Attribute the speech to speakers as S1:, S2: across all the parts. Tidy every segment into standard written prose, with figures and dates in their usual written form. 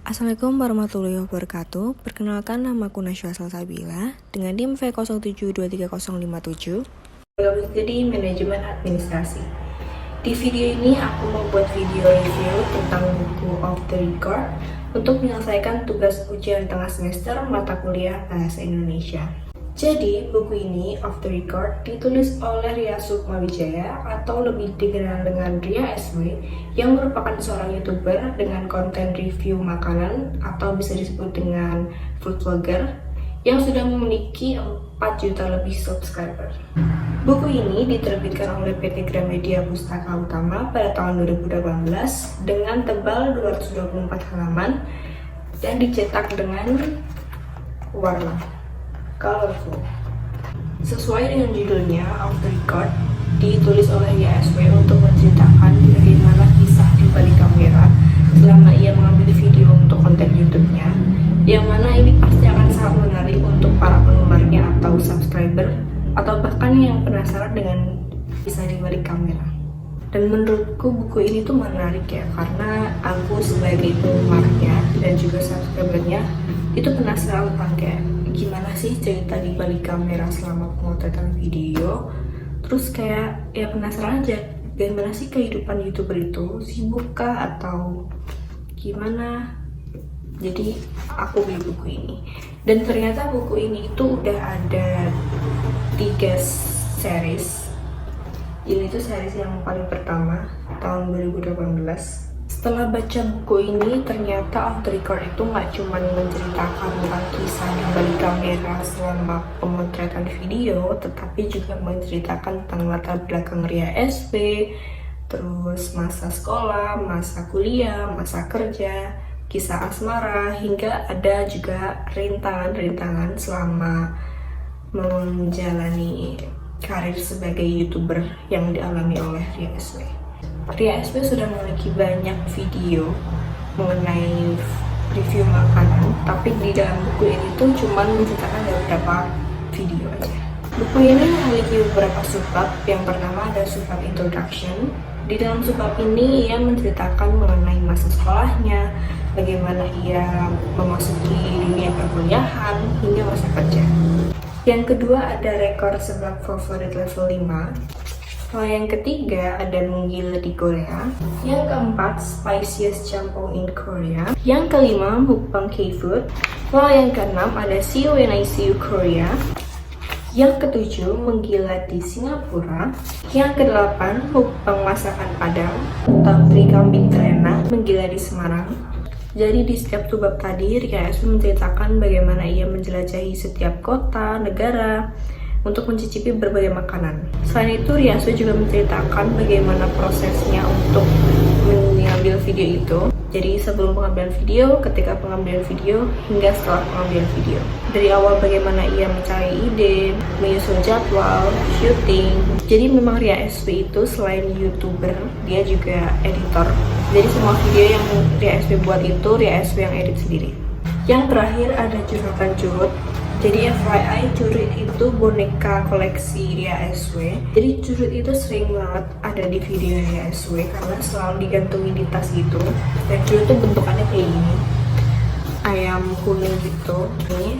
S1: Assalamualaikum warahmatullahi wabarakatuh. Perkenalkan, nama aku Nasya Salsabila dengan NIM V07233057. Studi Manajemen Administrasi. Di video ini aku membuat video review tentang buku Off the Record untuk menyelesaikan tugas ujian tengah semester mata kuliah Bahasa Indonesia. Jadi, buku ini, Off the Record, ditulis oleh Ria Sukmawijaya atau lebih dikenal dengan Ria SW, yang merupakan seorang YouTuber dengan konten review makanan atau bisa disebut dengan food vlogger yang sudah memiliki 4 juta lebih subscriber. Buku ini diterbitkan oleh PT Gramedia Pustaka Utama pada tahun 2018 dengan tebal 224 halaman dan dicetak dengan warna colorful. Sesuai dengan judulnya, Off the Record ditulis oleh YSW untuk menceritakan bagaimana kisah di balik kamera selama ia mengambil video untuk konten YouTube-nya, yang mana ini pasti akan sangat menarik untuk para penggemarnya atau subscriber atau bahkan yang penasaran dengan kisah di balik kamera. Dan menurutku buku ini tuh menarik ya, karena aku sebagai penggemarnya dan juga subscribernya itu penasaran tentang kayak gimana sih cerita di balik kamera selama pemotretan video. Terus kayak ya penasaran aja gimana sih kehidupan YouTuber itu, sibukkah atau gimana. Jadi aku beli buku ini dan ternyata buku ini itu udah ada 3 series. Ini tuh series yang paling pertama tahun 2018. Setelah baca buku ini, ternyata Off the Record itu nggak cuma menceritakan tentang kisah di balik kamera selama pemotretan video, tetapi juga menceritakan tentang latar belakang Ria SW, terus masa sekolah, masa kuliah, masa kerja, kisah asmara, hingga ada juga rintangan-rintangan selama menjalani karir sebagai YouTuber yang dialami oleh Ria SW. Ria SW sudah memiliki banyak video mengenai review makanan, tapi di dalam buku ini tuh cuma menceritakan beberapa video aja. Buku ini memiliki beberapa subbab. Yang pertama ada subbab introduction. Di dalam subbab ini ia menceritakan mengenai masa sekolahnya, bagaimana ia memasuki dunia perkuliahan hingga masa kerja. Yang kedua ada rekor sebab favorit level 5. Lalu yang ketiga ada menggila di Korea. Yang keempat spiciest jampong in Korea. Yang kelima mukbang K-food. Lalu yang keenam ada see you when I see you Korea. Yang ketujuh menggila di Singapura. Yang kedelapan mukbang masakan Padang atau teri kambing terenak menggila di Semarang. Jadi di setiap subbab tadi Ria SW menceritakan bagaimana ia menjelajahi setiap kota, negara untuk mencicipi berbagai makanan. Selain itu, Ria SW juga menceritakan bagaimana prosesnya untuk mengambil video itu. Jadi sebelum pengambilan video, ketika pengambilan video, hingga setelah pengambilan video. Dari awal bagaimana ia mencari ide, menyusun jadwal, syuting. Jadi memang Ria SW itu selain YouTuber, dia juga editor. Jadi semua video yang Ria SW buat itu, Ria SW yang edit sendiri. Yang terakhir ada curhatan Curut. Jadi FYI, Curut itu boneka koleksi Ria SW. Jadi Curut itu sering banget ada di video Ria SW karena selalu digantungin di tas gitu. Dan Curut itu bentukannya kayak gini, ayam kuning gitu. Nih,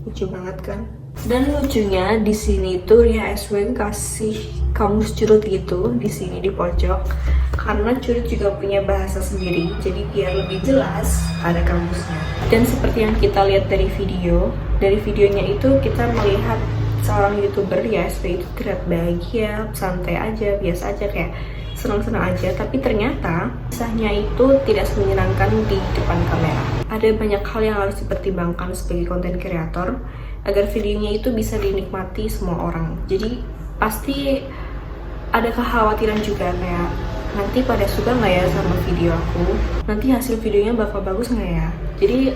S1: lucu banget kan? Dan lucunya di sini tuh Ria SW kasih kamus Curut gitu di sini di pojok, karena Curut juga punya bahasa sendiri, jadi biar lebih jelas ada kamusnya. Dan seperti yang kita lihat dari videonya itu kita melihat seorang YouTuber Ria SW itu terlihat bahagia, santai aja, biasa aja, kayak senang-senang aja. Tapi ternyata kisahnya itu tidak menyenangkan di depan kamera. Ada banyak hal yang harus dipertimbangkan sebagai konten kreator agar videonya itu bisa dinikmati semua orang. Jadi pasti ada kekhawatiran juga kayak nanti pada suka nggak ya sama video aku, nanti hasil videonya bakal bagus nggak ya. Jadi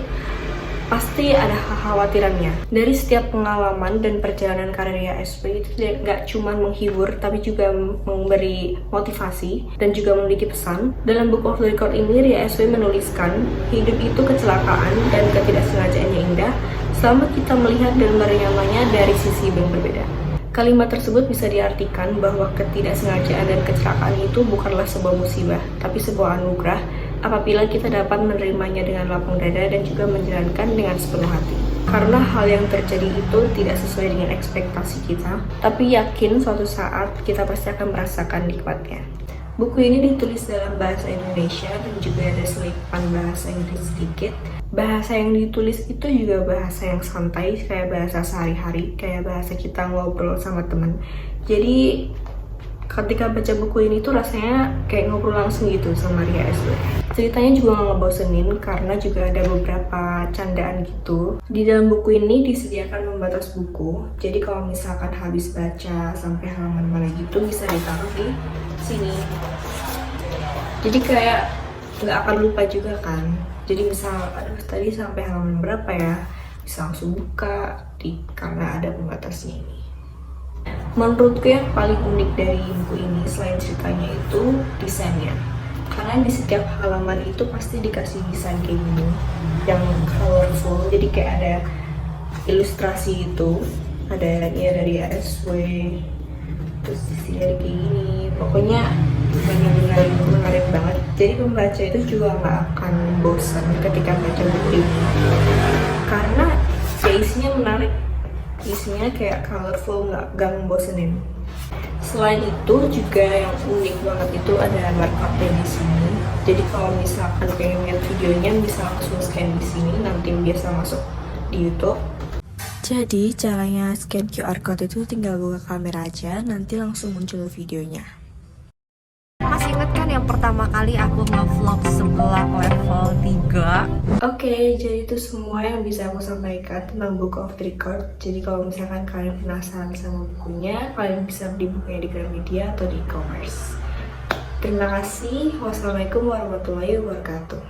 S1: pasti ada kekhawatirannya. Dari setiap pengalaman dan perjalanan karir Ria SW itu nggak cuma menghibur, tapi juga memberi motivasi dan juga memiliki pesan. Dalam buku Off the Record ini, Ria SW menuliskan hidup itu kecelakaan dan ketidaksengajaannya indah selama kita melihat dan menerimanya dari sisi yang berbeda. Kalimat tersebut bisa diartikan bahwa ketidaksengajaan dan kecelakaan itu bukanlah sebuah musibah, tapi sebuah anugerah apabila kita dapat menerimanya dengan lapang dada dan juga menjalankan dengan sepenuh hati. Karena hal yang terjadi itu tidak sesuai dengan ekspektasi kita, tapi yakin suatu saat kita pasti akan merasakan nikmatnya. Buku ini ditulis dalam bahasa Indonesia dan juga ada selipan bahasa Inggris sedikit. Bahasa yang ditulis itu juga bahasa yang santai, kayak bahasa sehari-hari, kayak bahasa kita ngobrol sama teman. Jadi ketika baca buku ini tuh rasanya kayak ngobrol langsung gitu sama Ria SW. Ceritanya juga gak ngebosenin karena juga ada beberapa candaan gitu. Di dalam buku ini disediakan pembatas buku, jadi kalau misalkan habis baca sampai halaman mana gitu bisa ditaruh di sini. Jadi kayak nggak akan lupa juga kan. Jadi misal, aduh tadi sampai halaman berapa ya, bisa langsung buka karena ada pembatasnya ini. Menurutku yang paling unik dari buku ini selain ceritanya itu desainnya. Karena di setiap halaman itu pasti dikasih desain kayak gini yang colorful, jadi kayak ada ilustrasi itu, ada ya dari ASW, terus di sini ada kayak gini, pokoknya benar-benar menarik banget. Jadi pembaca itu juga nggak akan bosan ketika baca buku ini karena ya isinya menarik, isinya kayak colorful, nggak membosenin. Selain itu juga yang unik banget itu ada markupnya di sini. Jadi kalau misalkan pengen lihat videonya bisa langsung scan di sini, nanti biasa masuk di YouTube. Jadi caranya scan QR code itu tinggal buka kamera aja, nanti langsung muncul videonya.
S2: Masih inget kan yang pertama kali aku nge-vlog sebelah level 3?
S1: Oke, jadi itu semua yang bisa aku sampaikan tentang Book of the Record. Jadi kalau misalkan kalian penasaran sama bukunya, kalian bisa beli bukunya di Gramedia atau di e-commerce. Terima kasih. Wassalamualaikum warahmatullahi wabarakatuh.